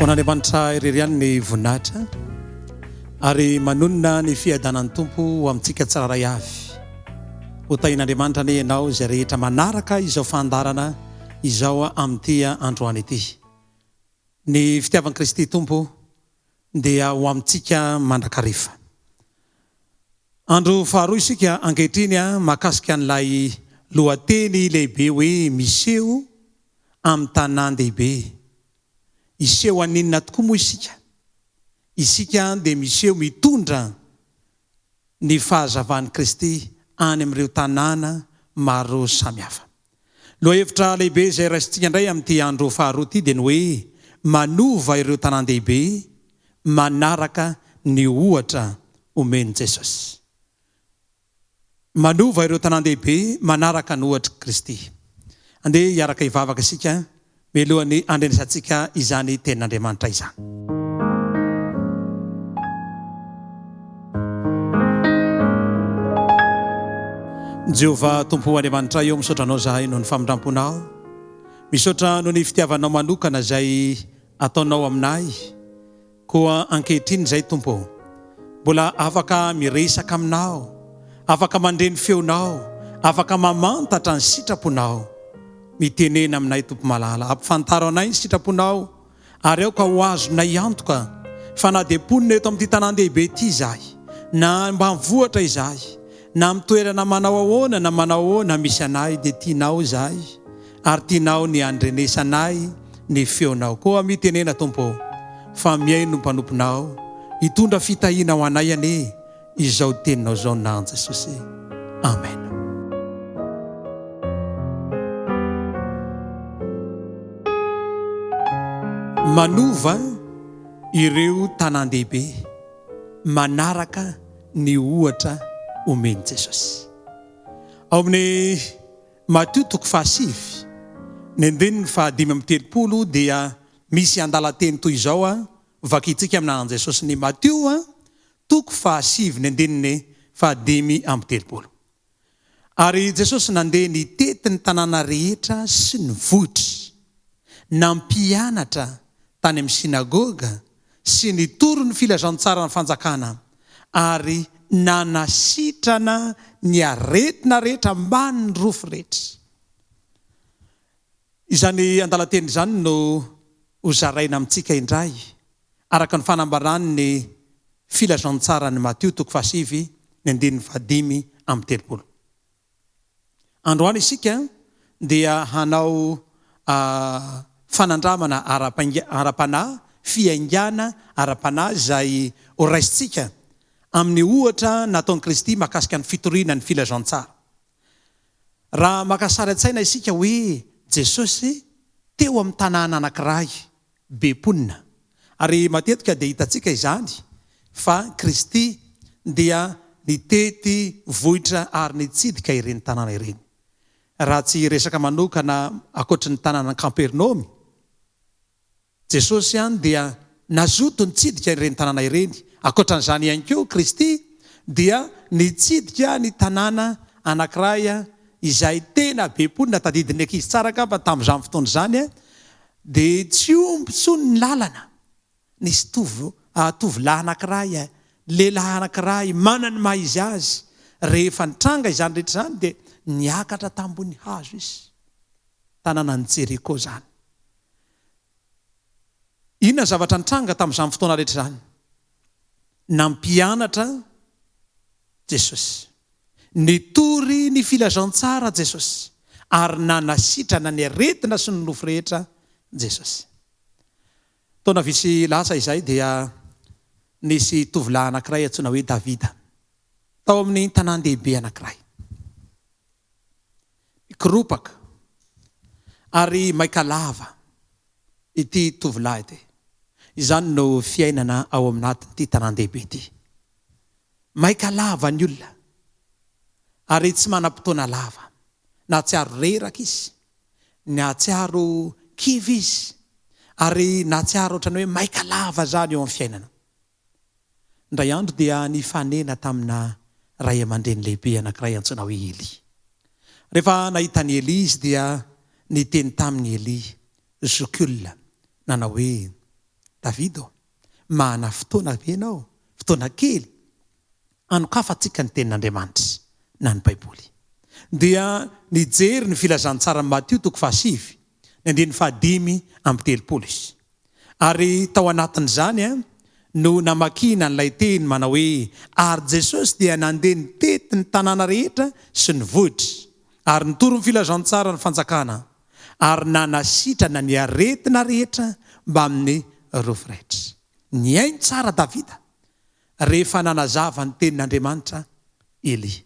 Fon'Andriamanitra irery ihany ny voninahitra ary manonona ny fiadanan'ny Tompo amintsika tsiraray avy. Hotain'Andriamanitra ny ianao izay rehetra manaraka izao fandarana izao amin'ity androany ity. Ny fitiavan'i Kristy Tompo dia ho amintsika mandrakarifa. Andro faharoa isika ankehitriny mahakasika an'ilay lohateny lehibe hoe miseho amin'ny tanan-dehibe. Iseho aninona tokoa moa isika? Isika dia miseho mitondra ny fahazavan'i Kristy any amin'ireo tanàna maro samihafa. Lohahevitra lehibe izay raisintsika indray amin'ity andro faharoa ity dia ny hoe manova ireo tanan-dehibe manaraka ny ohatra omeny Jesosy. Manova ireo tanan-dehibe manaraka ny ohatra Kristy. Andeha hiaraka hivavaka isika melohany andrenesantsika izany tenin'Andriamanitra izany. Jehovah Tompo Andriamanitra, eo misaotra anao zahay noho ny famindramponao, misaotra noho ny fitiavanao manokana izay ataonao aminay, koa ankehitriny izay Tompo mbola afaka miresaka aminao, afaka mandreny feonao, afaka mamantatra ny sitraponao. Mitenena aminay Tompo malala, ampifantaro anay ny sitraponao ary ao ka ho azonay antoka fa na dia ponina eto amin'ity tanan-dehibe ity izahay, na mba mivoatra izahay, na mitoerana manao ahoana na manao ahoana misy anay, dia tianao izahay ary tianao ny andrenesanay ny feonao. Koa mitenena Tompo fa miaino ny mpanomponao, hitondra fitahiana ho anay ane izao teninao zao nan Jesosy. Amen. Manova ireo tanan-dehibe manaraka ny ohatra omeny Jesosy. Ao amin'ny Matthieu 7 ny andininy 5:30 dia misy andalateny toy izao vakitsika amin'an'i Jesosy. Ny Matthieu 7 ny andininy 5:30. Ary Jesosy nandeha nitety ny tanàna rehetra sy ny vohitra, nampianatra tany amin'ny sinagoga sy nitoro ny filazantsara ny fanjakana ary nanasitrana ny aretina rehetra ambany ny rofo rehetra. Izany andalateny izany no hozaraina amintsika indray araka ny fanambarany ny filazantsara ny Matthieu 7 ny andininy 5:30. Androany isika dia hanao fanandramana ara-panahy, fiaingana ara-panahy izay ho raisintsika amin'ny ohatra nataon'i Kristy mahakasika ny fitoriana ny filazantsara. Raha makasary an-tsaina isika hoe Jesosy teo amin'ny tanàna anankiray be mponina, ary matetika dia hitantsika izany fa Kristy dia nitety vohitra ary nitsidika ireny tanàna ireny. Raha tsy resaka manokana akoatra ny tanàna Kapernaomy, Jesosy ihany dia nazoto nitsidika ireny tanàna ireny. Akoatran'izany ihany koa Kristy dia nitsidika ny tanàna anankiray izay tena be mponina tadidin'ny ankizy tsara ka fa tamin'izany fotoana izany dia tsy ombitsony ny lalana. Nisy tovolahy anankiray, lehilahy anankiray manana maha izy azy, rehefa nitranga izany rehetra izany dia niakatra tambony hazo izy, tanàna ny Jeriko izany. Inona zavatra nitranga tamin'izany fotoana rehetra izany? Nampianatra Jesosy, nitory ny filazantsara Jesosy, ary nanasitrana ny aretina sy ny nofo rehetra Jesosy. Taona visy lasa izay dia nisy tovolahy anankiray antsoina hoe Davida tao amin'ny tanan-dehibe anankiray. Kiropaka ary maika lava ity tovolahy ity. Izany no fiainana ao amin'ity tanan-dehibe ity. Maika lava ny olona ary tsy manam-potoana lava, na tsiaro reraka izy, na tsiaro kivy izy, ary na tsiaro ohatrany hoe maika lava zany eo amin'ny fiainana. Indray andro dia nifanena tamina ray aman-dreny lehibe anankiray antsoina hoe Eli. Rehefa nahitany Eli izy dia niteny tamin'ny Eli zokiolona nanao hoe Davida mahana fotoana ianao, fotoana kely anokafantsika ny tenin'Andriamanitra na ny Baiboly. Dia nijery ny filazantsara ny Matio 7:5 izy. Ary tao anatin'izany no namakina n'ilay teny manao hoe ary Jesosy dia nandeha nitety ny tanàna rehetra sy ny vohitra ary nitoro ny filazantsara ny fanjakana ary nanasitrana ny aretina rehetra mba amin'ny rofiraitra. Niaino tsara Davida rehefa nanazava ny tenin'Andriamanitra Eli.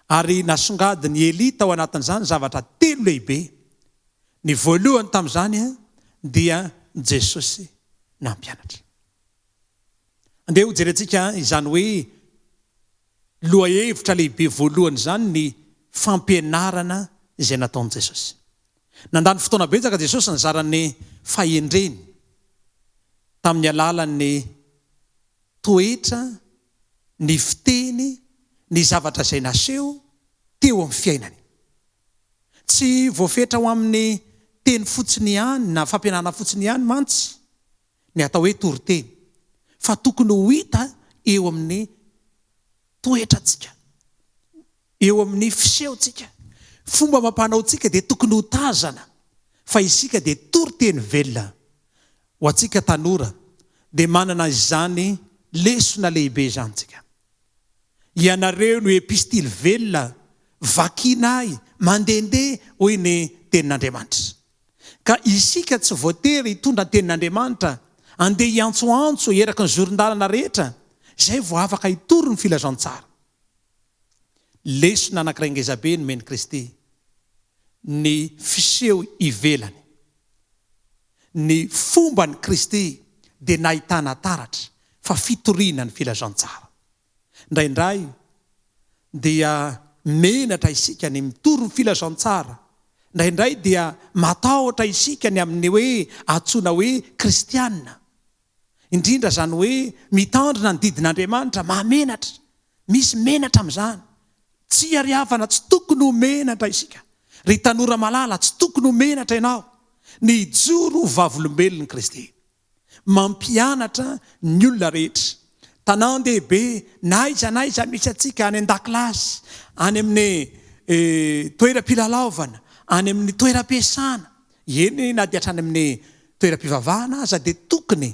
Ary nasongadiny Eli tao anatin'izany zavatra 3 lehibe. Ny voalohany tamin'izany dia Jesosy nampianatra. Andeha ho jerentsika izany hoe lohahevitra lehibe voalohany izany ny fampianarana izay nataon'i Jesosy. Nandany fotoana betsaka Jesosy nizarany fahendreny tamin'ny alalan'ny toetra, ny fiteny, ny zavatra izay naseho teo amin'ny fiainany. Tsy voafetra ho amin'ny teny fotsiny ihany na fampianarana fotsiny ihany mantsy ny atao hoe toriteny, fa tokony ho hita eo amin'ny toetratsika, eo amin'ny fisehontsika. Fomba mampanaontsika dia tokony ho tazana fa isika dia toriteny velona. Ho antsika tanora dia manana izany lesona lehibe izany tsika. Ianareo no epistily velona vakinay mandehandeha hoy ny tenin'Andriamanitra. Ka isika tsy voatery hitondra ny tenin'Andriamanitra andeha hiantsoantso eraky ny zoron-dalana rehetra, izay vao afaka hitoro ny filazantsara. Lesona anankiray ngezabe no meny Kristy, ny fiseho ivelany. Ny fomba ny Kristy dia nahitana taratra fa fitoriana ny filazantsara. Indraindray dia menatra isika ny mitoro ny filazantsara. Indraindray dia matahotra isika ny amin'ny hoe antsoina hoe kristianina. Indrindra zany hoe mitandrina ny didin'Andriamanitra mahamenatra. Misy menatra amin'izany. Tsy ariavana, tsy tokony ho menatra isika. Ry tanora malala, tsy tokony ho menatra ianao. Ny joro vavolombelon'ny Kristy. Mampianatra ny olona rehetra. Tanan-dehibe, naiza misy atsika any an-dakilasy, any amin'ny toeram-pilalaovana, any amin'ny toeram-piasana. Eny na dia hatrany amin'ny toeram-pivavahana aza dia tokony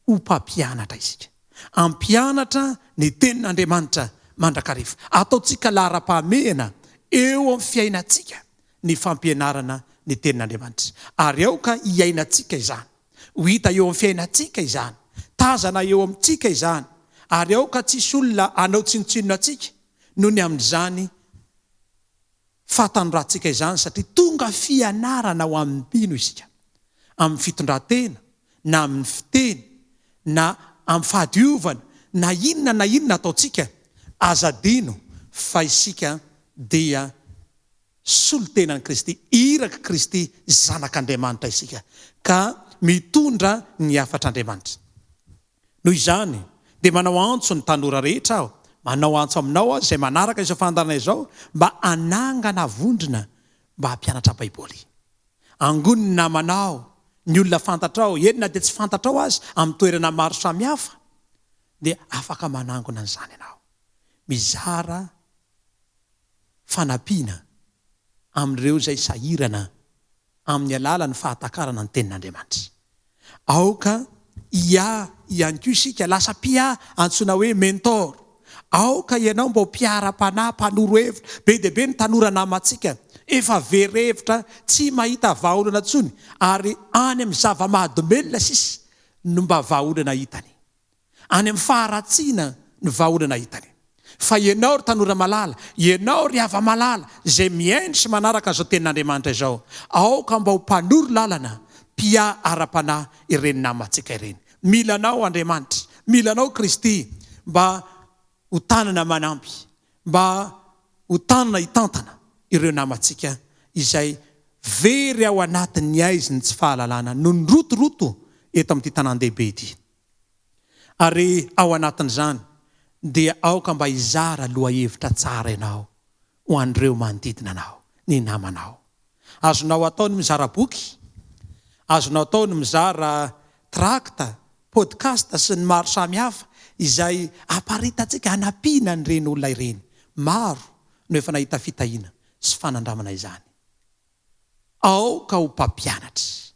ho mpampianatra isika. Ampianatra ny tenin'Andriamanitra mandrakariva. Ataontsika lahara-pahamehana eo amin'ny fiainantsika ny fampianarana ny tenin'Andriamanitra. Ary aoka iainantsika izany. Ho hita eo amin'ny fiainantsika izany. Tazana eo amintsika izany. Ary aoka tsisy olona anao tsinotsinona atsika noho ny amin'izany fatanorantsika izany, satria tonga fianarana ho amin'ny mpino isika. Amin'ny fitondran-tena, na amin'ny fiteny, na amin'ny fahadiovana, na inona ataontsika, azadino fa isika dia solo-tenan'i Kristy, iraka Kristy, zanak'Andriamanitra isika, ka mitondra ny afatr'Andriamanitra. Noho izany dia manao antso ny tanora rehetra aho, manao antso aminao aho izay manaraka izao fandarana izao, mba anangana vondrona mba hampianatra Baiboly. Angoniny namanao, ny olona fantatrao, enina dia tsy fantatrao azy amin'ny toerana maro samihafa, dia afaka manangona an'izany ianao. Mizara fanampiana amin'ireo izay sahirana amin'ny alalan'ny fahatakarana ny tenin'Andriamanitra. Aoka ihany koa isika lasa mpia antsoina hoe mentor. Aoka ianao mba mpiara-panahy, mpanoro hevitra. Be dia be ny tanora namantsika efa very hevitra, tsy mahita vahaolana intsony, ary any amin'ny zava-mahadomelona sisa no mba vahaolana hitany. Any amin'ny faharatsiana no vahaolana hitany. Fa ianao ry tanora malala, ianao ry hava malala, izay miaino sy manaraka izao tenin'Andriamanitra izao, aoka mba ho mpanoro lalana, mpia ara-panahy ireny namantsika ireny. Milanao Andriamanitra, milanao Kristy, mba ho tanana manampy, mba ho tanana hitantana ireo namantsika izay very ao anatin'ny aiziny tsy fahalalana no ny rotoroto eto amin'ity tanan-dehibe ity. Ary ao anatin'izany dia aoka mba hizara lohahevitra tsara ianao ho an'ireo manodidina anao, ny namanao. Azonao atao ny mizara boky, azonao atao ny mizara entracta, podcast sy ny maro samihafa izay aparitatsika hanampiana ny reny olona ireny. Maro no efa nahita fitahiana sy fanandramana izany. Aoka ho mpampianatra.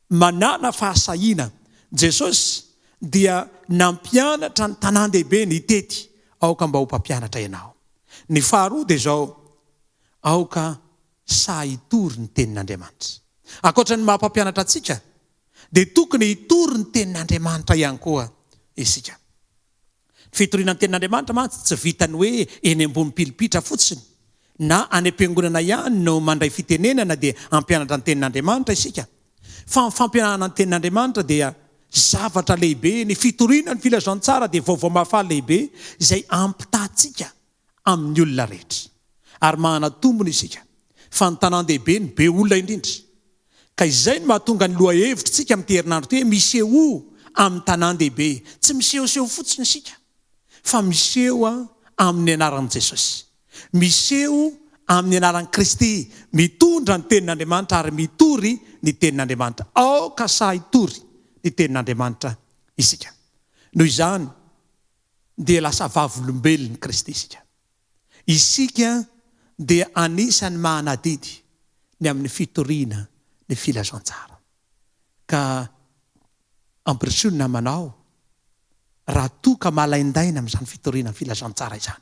Manana fahasahiana. Jesosy dia nampianatra ny tanan-dehibe ny itety. Aoka mba ho mpampianatra ianao. Ny faharoa dia zao, aoka sahitory ny tenin'Andriamanitra. Ankoatra ny mahampampianatra atsika, dia tokony hitory ny tenin'Andriamanitra ihany koa isika. Fitoriana ny tenin'Andriamanitra mantsy tsy vitany hoe eny ambony pilipitra fotsiny na any am-piangonana ihany no mandray fitenenana dia ampianatra ny tenin'Andriamanitra isika. Fa ny fampianarana ny tenin'Andriamanitra dia zavatra lehibe. Ny fitoriana ny filazantsara dia vaovao mahafaly lehibe izay ampitahantsika amin'ny olona rehetra. Ary manana tombony isika. Fa ny tanan-dehibe ny be olona indrindra. Ka izay no mahatonga ny loha hevitritsika amin'ny herinandro hoe miseho amin'ny tanan-dehibe. Tsy misehoseho fotsiny isika, fa miseho amin'ny anaran'i Jesosy. Miseho amin'ny anaran'i Kristy, mitondra ny tenin'Andriamanitra ary mitory ny tenin'Andriamanitra. Aoka sahitory ny tenin'Andriamanitra isika. Noho izany dia lasa vavolombelon'i Kristy isika. Isika dia anisany mahanadidy ny amin'ny fitoriana ny filazantsara. Ka ampirisonina manao raha toka malaindaina amin'izany fitoriana ny filazantsara izany,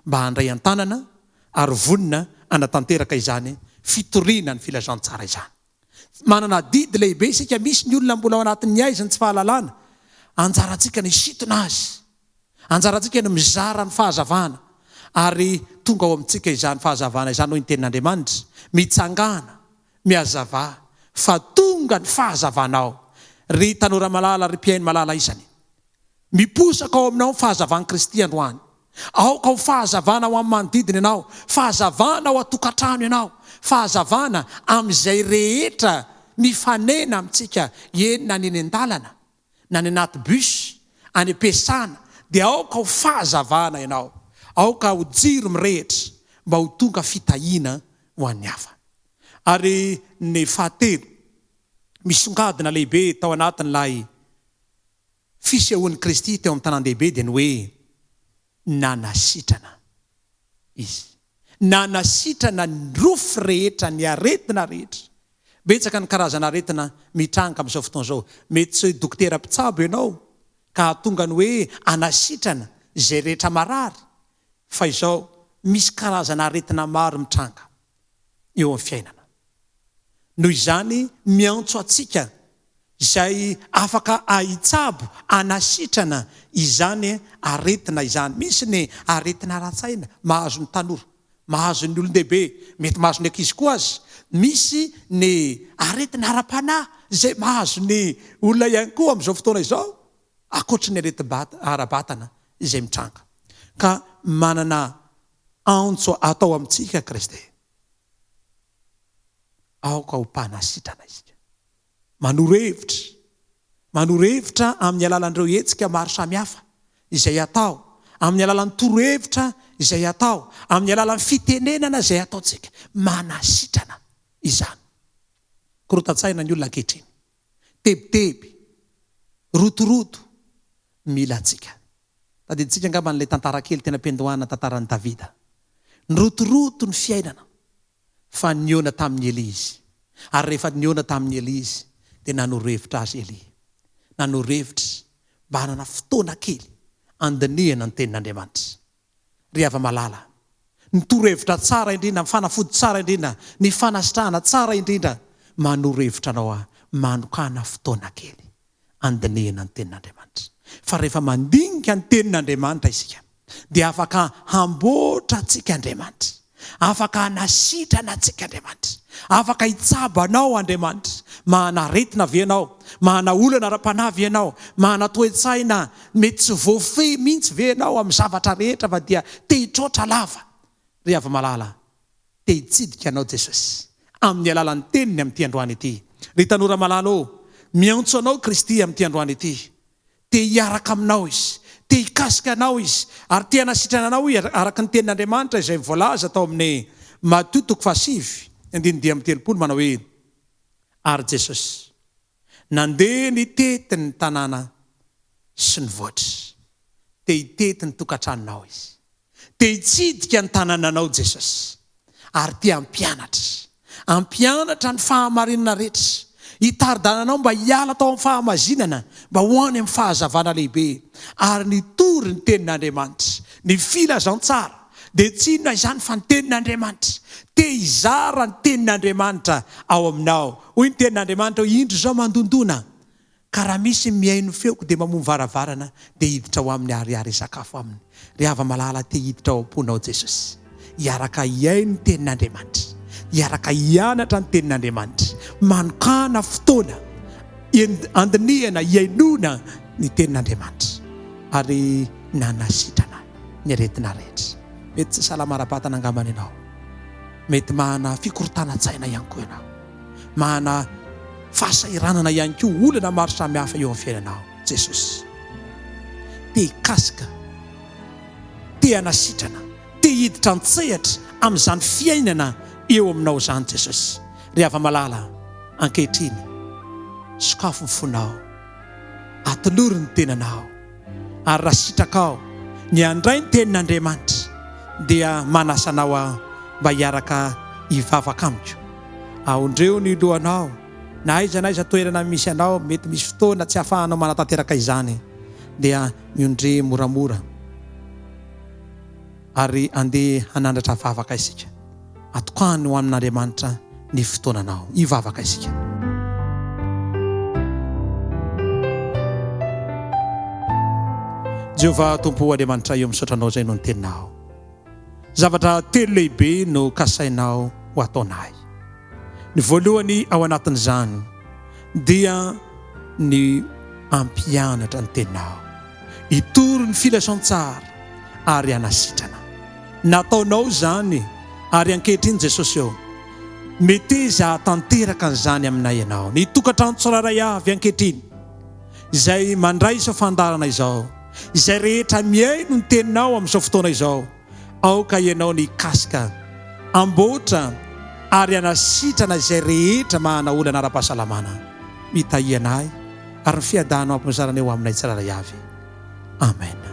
mba handray an-tanana ary vonina anatanteraka izany fitoriana ny filazantsara izany. Manana didy lehibe isika. Misy ny olona mbola ao anatin'ny aizany tsy fahalalana, anjarantsika ny sitona azy, anjarantsika ny mizara ny fahazavana, ary tonga ao amintsika izany fahazavana izany hoy ny tenin'Andriamanitra, mitsangana, miazava, fa tonga ny fahazavanao. Ry tanora malala, ry mpiaino malala izany, miposaka ao aminao fahazavan'i Kristy androany. Aoka ho fahazavana ao amin'ny manodidina ianao, fahazavana ao atokantrano ianao, fahazavana amin'izay rehetra mifanena amintsika, eny na ny eny an-dalana na ny anaty bus, any am-piasana, dia aoka ho fahazavana ianao. Aoka ho jiro mirehitra mba ho tonga fitahiana ho an'ny hafa. Ary ny fahatelo, misongadina lehibe tao anatin'ilay fisehoan'i Kristy teo amin'ny tanan-dehibe dia ny hoe nanasitrana izy. Nanasitrana ny rofo rehetra, ny aretina rehetra. Betsaka ny karazana aretina mitranga amin'izao fotoana izao. Mety tsy dokotera mpitsabo ianao ka tonga ny hoe anasitrana izay rehetra marary. Fa izao misy karazana aretina maro mitranga eo amin'ny fiainana. Noho izany miantso atsika izay afaka ahitsabo, anasitrana izany aretina izany. Misy ny aretina ara-tsaina, mahazo ny tanora, mahazo ny olon-dehibe, mety mahazo ny ankizy koa azy. Misy ny aretina ara-panahy izay mahazo ny olona ihany koa amin'izao fotoana izao, akoatra ny aretina ara-batana izay mitranga. Ka manana antso atao amintsika Kristy. Aoka ho mpanasitrana isika. Manoro-hevitra amin'ny alalan'ireo hetsika maro samihafa izay atao, amin'ny alalan'ny toro-hevitra izay atao, amin'ny alalan'ny fitenenana izay ataontsika. Manasitrana izany. Korotan-tsaina ny olona ankehitriny, tebiteby, rotoroto, mila atsika. Tadiditsika angamba n'ilay tantara kely tena mpendohana tantaran'i Davida. Nyrotoroto ny fiainana, fa niona tamin'ny Elizy. Ary rehefa niona tamin'ny Elizy dia nanoro-hevitra azy Eli. Nanoro-hevitra mba hanana fotoana kely andinihana ny tenin'Andriamanitra. Ry hava-malala, ny toro-hevitra tsara indrindra, ny fanafody tsara indrindra, ny fanasitrahana tsara indrindra, manoro-hevitra anao manokana fotoana kely andinihana ny tenin'Andriamanitra. Fa rehefa mandinika ny tenin'Andriamanitra isika dia afaka hamboatra antsika Andriamanitra, afaka hanasitrana antsika Andriamanitra, afaka hitsabo anao Andriamanitra. Mahana aretina ve ianao, mahana olana ara-panahy ianao, mahana toe-tsaina mety tsy voafehy mihitsy ve ianao amin'ny zavatra rehetra fa dia te hitroatra lava. Ry hava-malala, te hitsidika anao Jesosy amin'ny alalan'ny teniny amin'ity androany ity. Ry tanora malala, miantso anao Kristy amin'ity androany ity. Te hiaraka aminao izy, te hikasika anao izy, ary te hanasitrana anao araka ny tenin'Andriamanitra izay voalaza tao amin'ny Matteo 7:9 manao hoe, ary Jesosy nandeha ny tety ny tanàna sy ny voatra. Te hitety ny tokantranonao izy. Te hitsidika ny tanànanao Jesosy. Ary te ampianatra ny fahamarinana rehetra. Hitardananao mba hiala tao amin'ny fahamazinana, mba hoany amin'ny fahazavana lehibe. Ary nitory ny tenin'Andriamanitra, ny filazantsara, dia tsy inona izany fa ny tenin'Andriamanitra. Te hizara ny tenin'Andriamanitra ao aminao. Hoy ny tenin'Andriamanitra, indro zao mandondona. Ka raha misy miaino feoko dia mamono varavarana, dia hiditra ho amin'ny ariary sakafo aminy. Ry hava-malala te hiditra ao am-ponao Jesosy. Hiaraka hiaino ny tenin'Andriamanitra. Hiaraka hianatra ny tenin'Andriamanitra. Manokana fotoana andinihana hiainona ny tenin'Andriamanitra. Ary nanasitrana ny aretina rehetra. Mety tsy salamara-batana angambany ianao. Mety mahana fikorotana-tsaina ihany koa ianao. Mahana fahasairanana ihany koa olana maro samihafa eo amin'ny fiainanao. Jesosy te hikasika, te hanasitrana, te hiditra an-tsehatra amin'izany fiainana eo aminao zany Jesosy. Ry hava-malala, ankehitriny sokafo ny fonao, atolory ny tenanao, ary raha sitrakao ny andray ny tenin'Andriamanitra, dia manasanao mba hiaraka hivavaka amiko. Aondreo ny lohanao, na aiza na aiza toerana misy anao, mety misy fotoana tsy hahafahanao manatanteraka izany, dia miondre moramora ary andeha hanandratra vavaka isika. Atokany ho amin'Andriamanitra ny fotoananao, hivavaka isika. Jehovah Tompo Andriamanitra, eo misotranao zay no ny teninao. Zavatra telo lehibe no kasainao ho ataonay. Ny voalohany ao anatin'izany dia ny ampianatra ny teninao, hitory ny filasan-tsara ary hanasitrana. Nataonao zany ary ankehitriny Jesosy eo, mety iza tanteraka an'izany aminay ianao. Ny tokantrano tsirairay avy ankehitriny izay mandray izao fandarana izao, izay rehetra miaino ny teninao amin'izao fotoana izao, aoka ianao ny kasika, amboatra ary hanasitrana izay rehetra mahana olana ara-pahasalamana. Mitahianay ary ny fiadanao ampizarana eo aminay tsirairay avy. Amen.